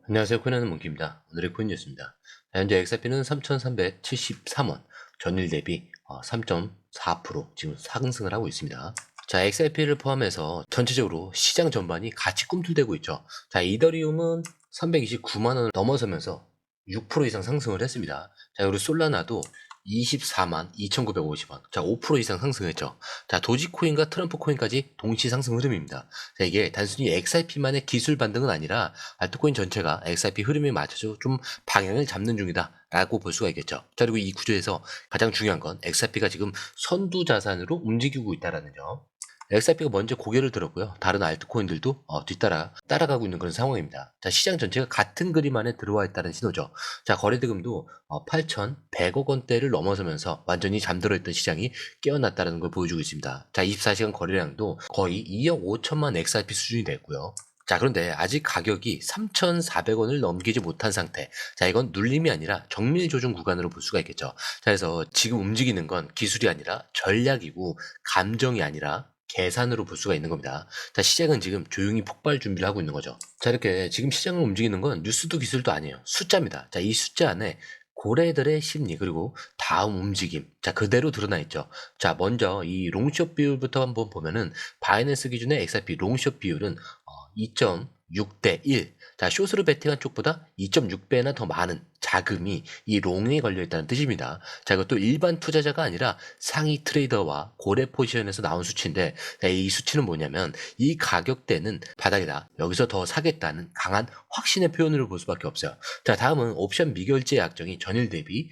안녕하세요. 코인하는 몽키입니다. 오늘의 코인 뉴스입니다. 현재 XRP는 3,373원, 전일 대비 3.4% 지금 상승을 하고 있습니다. 자, XRP를 포함해서 전체적으로 시장 전반이 같이 꿈틀대고 있죠. 자, 이더리움은 329만 원을 넘어서면서 6% 이상 상승을 했습니다. 자, 그리고 솔라나도 24만 2,950원. 자, 5% 이상 상승했죠. 자, 도지코인과 트럼프 코인까지 동시 상승 흐름입니다. 자, 이게 단순히 XRP만의 기술 반등은 아니라 알트코인 전체가 XRP 흐름에 맞춰서 좀 방향을 잡는 중이다 라고 볼 수가 있겠죠. 자, 그리고 이 구조에서 가장 중요한 건 XRP가 지금 선두 자산으로 움직이고 있다는 점. XRP가 먼저 고개를 들었고요. 다른 알트코인들도 따라가고 있는 그런 상황입니다. 자, 시장 전체가 같은 그림 안에 들어와 있다는 신호죠. 자, 거래대금도 8,100억 원대를 넘어서면서 완전히 잠들어 있던 시장이 깨어났다는 걸 보여주고 있습니다. 자, 24시간 거래량도 거의 2억 5천만 XRP 수준이 됐고요. 자, 그런데 아직 가격이 3,400원을 넘기지 못한 상태. 자, 이건 눌림이 아니라 정밀 조정 구간으로 볼 수가 있겠죠. 자, 그래서 지금 움직이는 건 기술이 아니라 전략이고 감정이 아니라 계산으로 볼 수가 있는 겁니다. 자, 시장은 지금 조용히 폭발 준비를 하고 있는 거죠. 자, 이렇게 지금 시장을 움직이는 건 뉴스도 기술도 아니에요. 숫자입니다. 자, 이 숫자 안에 고래들의 심리 그리고 다음 움직임, 자, 그대로 드러나 있죠. 자, 먼저 이 롱숏 비율부터 한번 보면은 바이낸스 기준의 XRP 롱숏 비율은 2.6대 1. 자, 숏으로 베팅한 쪽보다 2.6배나 더 많은 자금이 이 롱에 걸려 있다는 뜻입니다. 자, 이것도 일반 투자자가 아니라 상위 트레이더와 고래 포지션에서 나온 수치인데, 자, 이 수치는 뭐냐면 이 가격대는 바닥이다. 여기서 더 사겠다는 강한 확신의 표현으로 볼 수밖에 없어요. 자, 다음은 옵션 미결제 약정이 전일 대비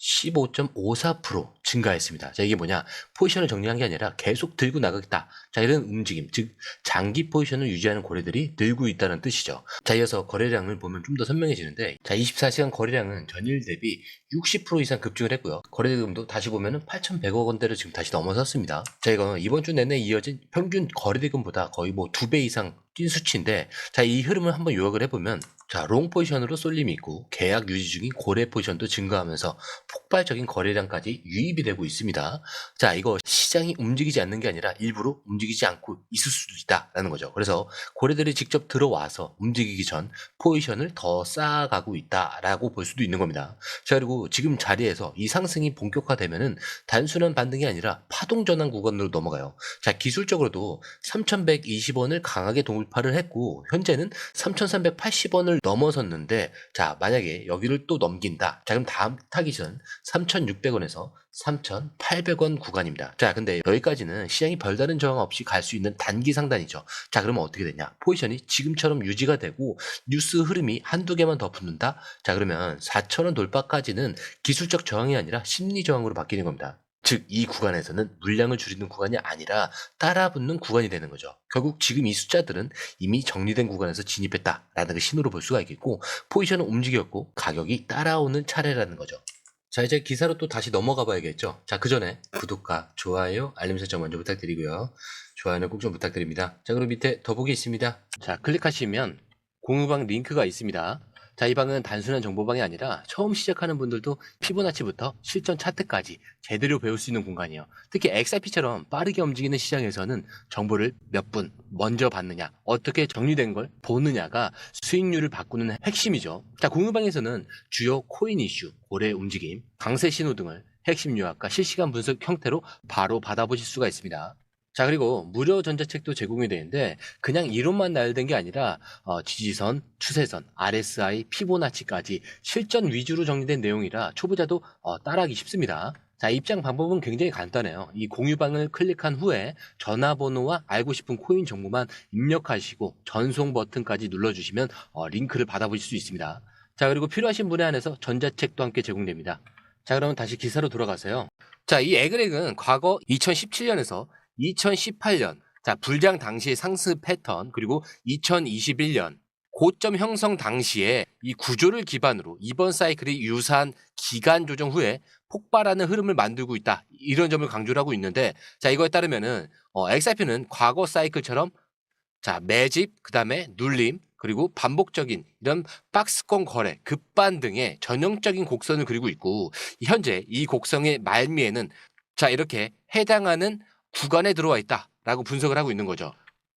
15.54% 증가했습니다. 자, 이게 뭐냐? 포지션을 정리한 게 아니라 계속 들고 나가겠다. 자, 이런 움직임, 즉 장기 포지션을 유지하는 고래들이 늘고 있다는 뜻이죠. 자, 이어서 거래량을 보면 좀 더 선명해지는데, 자, 24시간 거래량은 전일 대비 60% 이상 급증을 했고요. 거래대금도 다시 보면은 8,100억 원대를 지금 다시 넘어섰습니다. 자, 이건 이번 주 내내 이어진 평균 거래대금보다 거의 뭐 2배 이상 뛴 수치인데, 자, 이 흐름을 한번 요약을 해보면, 자, 롱 포지션으로 쏠림이 있고 계약 유지 중인 고래 포지션도 증가하면서 폭발적인 거래량까지 유입이 되고 있습니다. 자, 이거 시장이 움직이지 않는 게 아니라 일부러 움직이지 않고 있을 수도 있다라는 거죠. 그래서 고래들이 직접 들어와서 움직이기 전 포지션을 더 쌓아가고 있다라고 볼 수도 있는 겁니다. 자, 그리고 지금 자리에서 이 상승이 본격화되면은 단순한 반등이 아니라 파동 전환 구간으로 넘어가요. 자, 기술적으로도 3,120원을 강하게 돌파를 했고 현재는 3,380원을 넘어섰는데, 자, 만약에 여기를 또 넘긴다. 자, 그럼 다음 타깃은 3,600원에서 3,800원 구간입니다. 자, 근데 여기까지는 시장이 별다른 저항 없이 갈 수 있는 단기 상단이죠. 자, 그러면 어떻게 되냐? 포지션이 지금처럼 유지가 되고 뉴스 흐름이 한두 개만 더 붙는다? 자, 그러면 4,000원 돌파까지는 기술적 저항이 아니라 심리 저항으로 바뀌는 겁니다. 즉, 이 구간에서는 물량을 줄이는 구간이 아니라 따라붙는 구간이 되는 거죠. 결국 지금 이 숫자들은 이미 정리된 구간에서 진입했다라는 그 신호로 볼 수가 있겠고, 포지션은 움직였고 가격이 따라오는 차례라는 거죠. 자, 이제 기사로 또 다시 넘어가 봐야겠죠. 자, 그 전에 구독과 좋아요, 알림 설정 먼저 부탁드리고요. 좋아요는 꼭 좀 부탁드립니다. 자, 그리고 밑에 더보기 있습니다. 자, 클릭하시면 공유방 링크가 있습니다. 자, 이 방은 단순한 정보방이 아니라 처음 시작하는 분들도 피보나치부터 실전 차트까지 제대로 배울 수 있는 공간이에요. 특히 XRP처럼 빠르게 움직이는 시장에서는 정보를 몇 분 먼저 받느냐, 어떻게 정리된 걸 보느냐가 수익률을 바꾸는 핵심이죠. 자, 공유방에서는 주요 코인 이슈, 고래 움직임, 강세 신호 등을 핵심 요약과 실시간 분석 형태로 바로 받아보실 수가 있습니다. 자, 그리고 무료 전자책도 제공이 되는데 그냥 이론만 나열된 게 아니라 지지선, 추세선, RSI, 피보나치까지 실전 위주로 정리된 내용이라 초보자도 따라하기 쉽습니다. 자, 입장 방법은 굉장히 간단해요. 이 공유방을 클릭한 후에 전화번호와 알고 싶은 코인 정보만 입력하시고 전송 버튼까지 눌러주시면 링크를 받아보실 수 있습니다. 자, 그리고 필요하신 분에 한해서 전자책도 함께 제공됩니다. 자, 그러면 다시 기사로 돌아가세요. 자, 이 에그렉은 과거 2017년에서 2018년, 자, 불장 당시의 상승 패턴, 그리고 2021년 고점 형성 당시에 이 구조를 기반으로 이번 사이클이 유사한 기간 조정 후에 폭발하는 흐름을 만들고 있다. 이런 점을 강조를 하고 있는데, 자, 이거에 따르면은 XRP는 과거 사이클처럼 자, 매집, 그 다음에 눌림, 그리고 반복적인 이런 박스권 거래, 급반 등의 전형적인 곡선을 그리고 있고, 현재 이 곡선의 말미에는 자, 이렇게 해당하는 구간에 들어와 있다라고 분석을 하고 있는 거죠.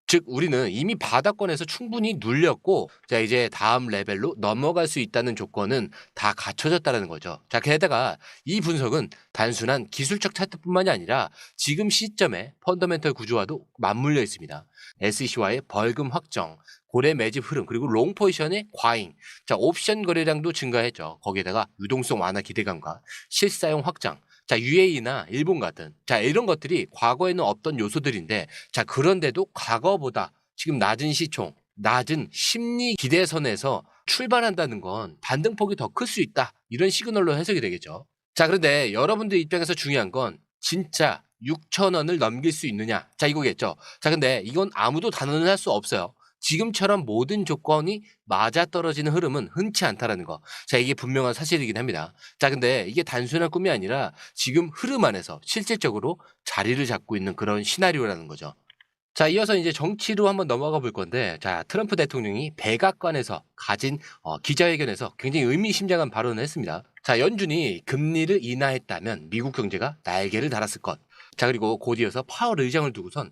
즉 우리는 이미 바닥권에서 충분히 눌렸고 자 이제 다음 레벨로 넘어갈 수 있다는 조건은 다 갖춰졌다는 거죠. 자 게다가 이 분석은 단순한 기술적 차트뿐만이 아니라 지금 시점의 펀더멘털 구조와도 맞물려 있습니다. SEC와의 벌금 확정, 고래 매집 흐름, 그리고 롱 포지션의 과잉, 자 옵션 거래량도 증가했죠. 거기에다가 유동성 완화 기대감과 실사용 확장, 자 UAE나 일본 같은 자 이런 것들이 과거에는 없던 요소들인데 자 그런데도 과거보다 지금 낮은 시총, 낮은 심리 기대선에서 출발한다는 건 반등폭이 더 클 수 있다, 이런 시그널로 해석이 되겠죠. 자 그런데 여러분들 입장에서 중요한 건 진짜 6,000원을 넘길 수 있느냐, 자 이거겠죠. 자 근데 이건 아무도 단언을 할 수 없어요. 지금처럼 모든 조건이 맞아떨어지는 흐름은 흔치 않다라는 거. 자 이게 분명한 사실이긴 합니다. 자 근데 이게 단순한 꿈이 아니라 지금 흐름 안에서 실질적으로 자리를 잡고 있는 그런 시나리오라는 거죠. 자 이어서 이제 정치로 한번 넘어가 볼 건데, 자 트럼프 대통령이 백악관에서 가진 기자회견에서 굉장히 의미심장한 발언을 했습니다. 자 연준이 금리를 인하했다면 미국 경제가 날개를 달았을 것. 자 그리고 곧 이어서 파월 의장을 두고선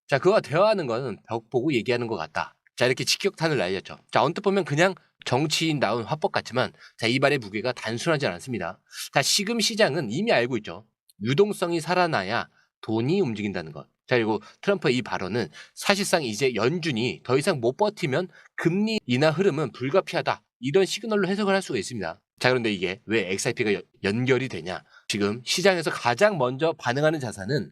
자 그와 대화하는 거는 벽 보고 얘기하는 것 같다. 자 이렇게 직격탄을 날렸죠. 자 언뜻 보면 그냥 정치인다운 화법 같지만 자 이 말의 무게가 단순하지 않습니다. 자 지금 시장은 이미 알고 있죠. 유동성이 살아나야 돈이 움직인다는 것. 자 그리고 트럼프의 이 발언은 사실상 이제 연준이 더 이상 못 버티면 금리 인하 흐름은 불가피하다, 이런 시그널로 해석을 할 수가 있습니다. 자 그런데 이게 왜 XRP가 연결이 되냐. 지금 시장에서 가장 먼저 반응하는 자산은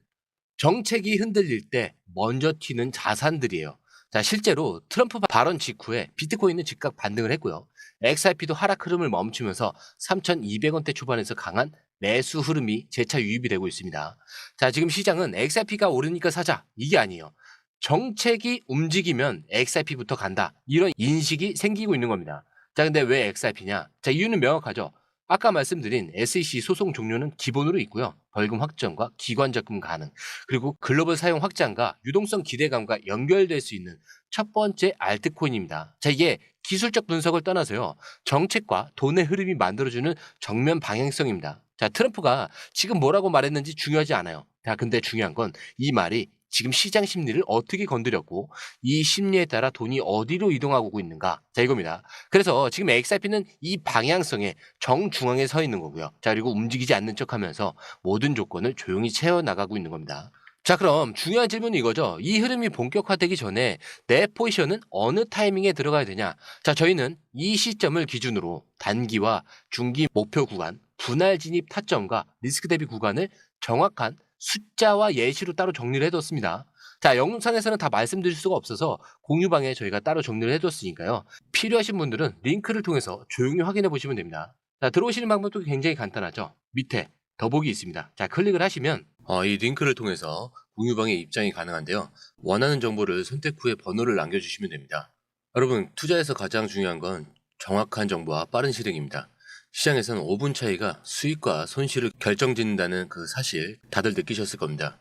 정책이 흔들릴 때 먼저 튀는 자산들이에요. 자, 실제로 트럼프 발언 직후에 비트코인은 즉각 반등을 했고요. XRP도 하락 흐름을 멈추면서 3,200원대 초반에서 강한 매수 흐름이 재차 유입이 되고 있습니다. 자, 지금 시장은 XRP가 오르니까 사자, 이게 아니에요. 정책이 움직이면 XRP부터 간다, 이런 인식이 생기고 있는 겁니다. 자, 근데 왜 XRP냐? 자, 이유는 명확하죠. 아까 말씀드린 SEC 소송 종료는 기본으로 있고요. 벌금 확정과 기관 접근 가능, 그리고 글로벌 사용 확장과 유동성 기대감과 연결될 수 있는 첫 번째 알트코인입니다. 자, 이게 기술적 분석을 떠나서요. 정책과 돈의 흐름이 만들어주는 정면 방향성입니다. 자, 트럼프가 지금 뭐라고 말했는지 중요하지 않아요. 자, 근데 중요한 건 이 말이 지금 시장 심리를 어떻게 건드렸고 이 심리에 따라 돈이 어디로 이동하고 있는가. 자, 이겁니다. 그래서 지금 XRP는 이 방향성에 정중앙에 서 있는 거고요. 자, 그리고 움직이지 않는 척 하면서 모든 조건을 조용히 채워나가고 있는 겁니다. 자, 그럼 중요한 질문은 이거죠. 이 흐름이 본격화되기 전에 내 포지션은 어느 타이밍에 들어가야 되냐? 자, 저희는 이 시점을 기준으로 단기와 중기 목표 구간, 분할 진입 타점과 리스크 대비 구간을 정확한 숫자와 예시로 따로 정리를 해뒀습니다. 자, 영상에서는 다 말씀드릴 수가 없어서 공유방에 저희가 따로 정리를 해뒀으니까요. 필요하신 분들은 링크를 통해서 조용히 확인해 보시면 됩니다. 자, 들어오시는 방법도 굉장히 간단하죠. 밑에 더보기 있습니다. 자, 클릭을 하시면 이 링크를 통해서 공유방에 입장이 가능한데요. 원하는 정보를 선택 후에 번호를 남겨주시면 됩니다. 여러분, 투자에서 가장 중요한 건 정확한 정보와 빠른 실행입니다. 시장에서는 5분 차이가 수익과 손실을 결정짓는다는 그 사실 다들 느끼셨을 겁니다.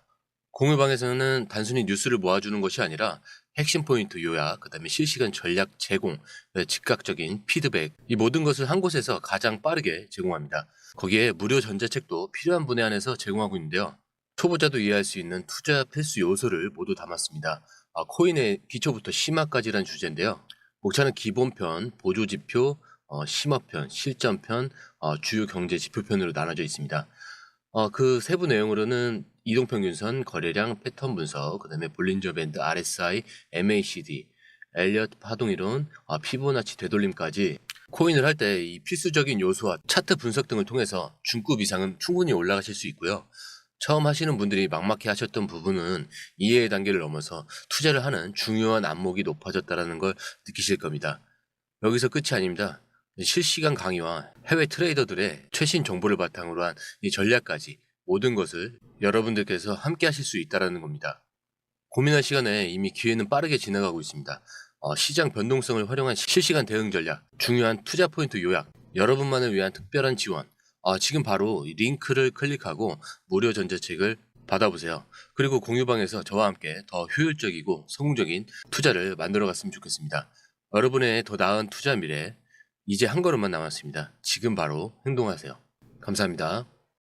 공유방에서는 단순히 뉴스를 모아주는 것이 아니라 핵심 포인트 요약, 그 다음에 실시간 전략 제공, 즉각적인 피드백, 이 모든 것을 한 곳에서 가장 빠르게 제공합니다. 거기에 무료 전자책도 필요한 분에 한해서 제공하고 있는데요. 초보자도 이해할 수 있는 투자 필수 요소를 모두 담았습니다. 코인의 기초부터 심화까지란 주제인데요. 목차는 기본편, 보조지표, 심화편, 실전편, 주요 경제 지표편으로 나눠져 있습니다. 그 세부 내용으로는 이동평균선, 거래량, 패턴 분석, 그 다음에 볼린저 밴드, RSI, MACD, 엘리엇 파동이론, 피보나치 되돌림까지 코인을 할 때 이 필수적인 요소와 차트 분석 등을 통해서 중급 이상은 충분히 올라가실 수 있고요. 처음 하시는 분들이 막막해 하셨던 부분은 이해의 단계를 넘어서 투자를 하는 중요한 안목이 높아졌다는 걸 느끼실 겁니다. 여기서 끝이 아닙니다. 실시간 강의와 해외 트레이더들의 최신 정보를 바탕으로 한 이 전략까지 모든 것을 여러분들께서 함께 하실 수 있다는 겁니다. 고민할 시간에 이미 기회는 빠르게 지나가고 있습니다. 시장 변동성을 활용한 실시간 대응 전략, 중요한 투자 포인트 요약, 여러분만을 위한 특별한 지원, 지금 바로 이 링크를 클릭하고 무료 전자책을 받아보세요. 그리고 공유방에서 저와 함께 더 효율적이고 성공적인 투자를 만들어 갔으면 좋겠습니다. 여러분의 더 나은 투자 미래, 이제 한 걸음만 남았습니다. 지금 바로 행동하세요. 감사합니다.